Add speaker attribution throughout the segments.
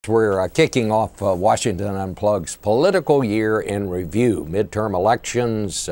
Speaker 1: we're kicking off Washington Unplugged's political year in review. Midterm elections,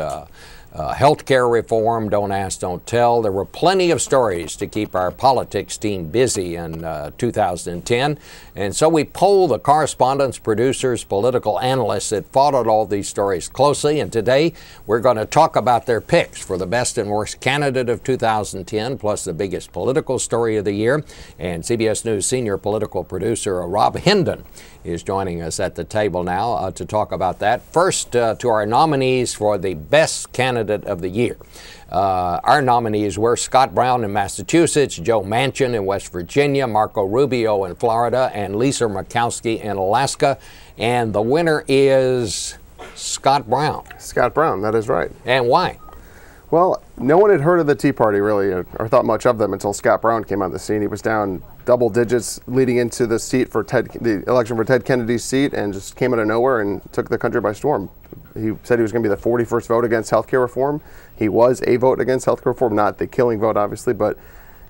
Speaker 1: healthcare reform, don't ask, don't tell. There were plenty of stories to keep our politics team busy in 2010. And so we polled the correspondents, producers, political analysts that followed all these stories closely. And today we're going to talk about their picks for the best and worst candidate of 2010, plus the biggest political story of the year. And CBS News senior political producer Rob Hendin is joining us at the table now to talk about that. First, to our nominees for the best candidate of the year. Our nominees were Scott Brown in Massachusetts, Joe Manchin in West Virginia, Marco Rubio in Florida, and Lisa Murkowski in Alaska. And the winner is Scott Brown.
Speaker 2: Scott Brown, that is right.
Speaker 1: And why?
Speaker 2: Well, no one had heard of the Tea Party really, or thought much of them until Scott Brown came on the scene. He was down double digits leading into the seat for the election for Ted Kennedy's seat, and just came out of nowhere and took the country by storm. He said he was going to be the 41st vote against healthcare reform. He was a vote against healthcare reform, not the killing vote, obviously, but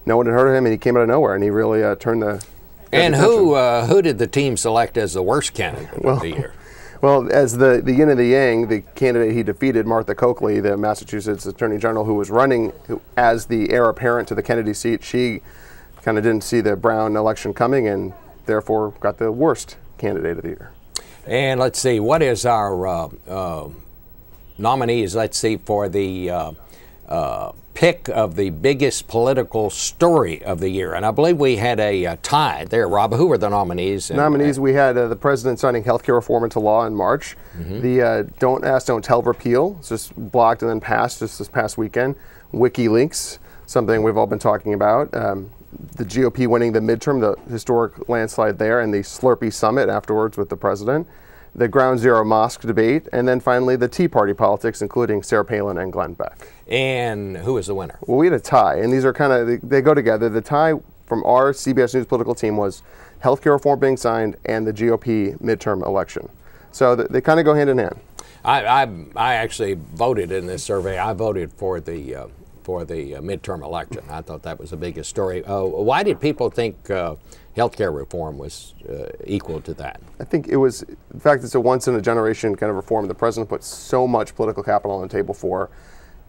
Speaker 2: no one had heard of him, and he came out of nowhere, and he really turned the.
Speaker 1: And who did the team select as the worst candidate of the year?
Speaker 2: Well, as the yin and the yang, the candidate he defeated, Martha Coakley, the Massachusetts Attorney General, who was running as the heir apparent to the Kennedy seat, she kind of didn't see the Brown election coming and therefore got the worst candidate of the year.
Speaker 1: And let's see, what is our nominees, let's see, for the pick of the biggest political story of the year? And I believe we had a tie there. Rob, who were the nominees?
Speaker 2: Nominees, we had the president signing healthcare reform into law in March. The don't ask, don't tell repeal, it's just blocked and then passed just this past weekend. WikiLeaks, something we've all been talking about. The GOP winning the midterm, the historic landslide there, and the Slurpee summit afterwards with the president. The Ground Zero mosque debate, and then finally the Tea Party politics, including Sarah Palin and Glenn Beck.
Speaker 1: And who is the winner?
Speaker 2: Well, we had a tie, and these are kind of, they go together. The tie from our CBS News political team was healthcare reform being signed and the GOP midterm election. So they kind of go hand in hand.
Speaker 1: I actually voted in this survey. I voted for the midterm election. I thought that was the biggest story. Why did people think healthcare reform was equal to that? I
Speaker 2: think it was, in fact, it's a once-in-a-generation kind of reform. The president put so much political capital on the table for,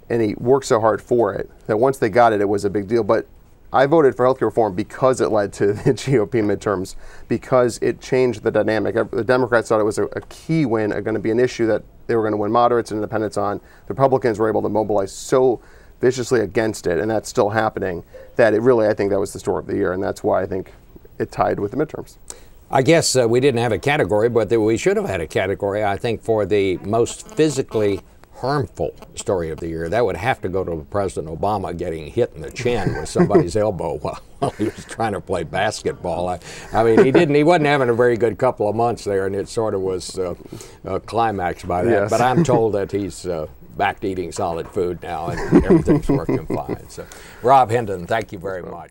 Speaker 2: and he worked so hard for it, that once they got it, it was a big deal. But I voted for healthcare reform because it led to the GOP midterms, because it changed the dynamic. The Democrats thought it was a key win, going to be an issue that they were going to win moderates and independents on. The Republicans were able to mobilize so viciously against it, and that's still happening, that it really, I think that was the story of the year, and that's why I think it tied with the midterms.
Speaker 1: I guess we didn't have a category, but we should have had a category, I think, for the most physically harmful story of the year. That would have to go to President Obama getting hit in the chin with somebody's elbow while he was trying to play basketball. I mean, he wasn't having a very good couple of months there, and it sort of was climaxed by that. Yes. But I'm told that he's back to eating solid food now, and everything's working fine. So, Rob Hendin, thank you very much.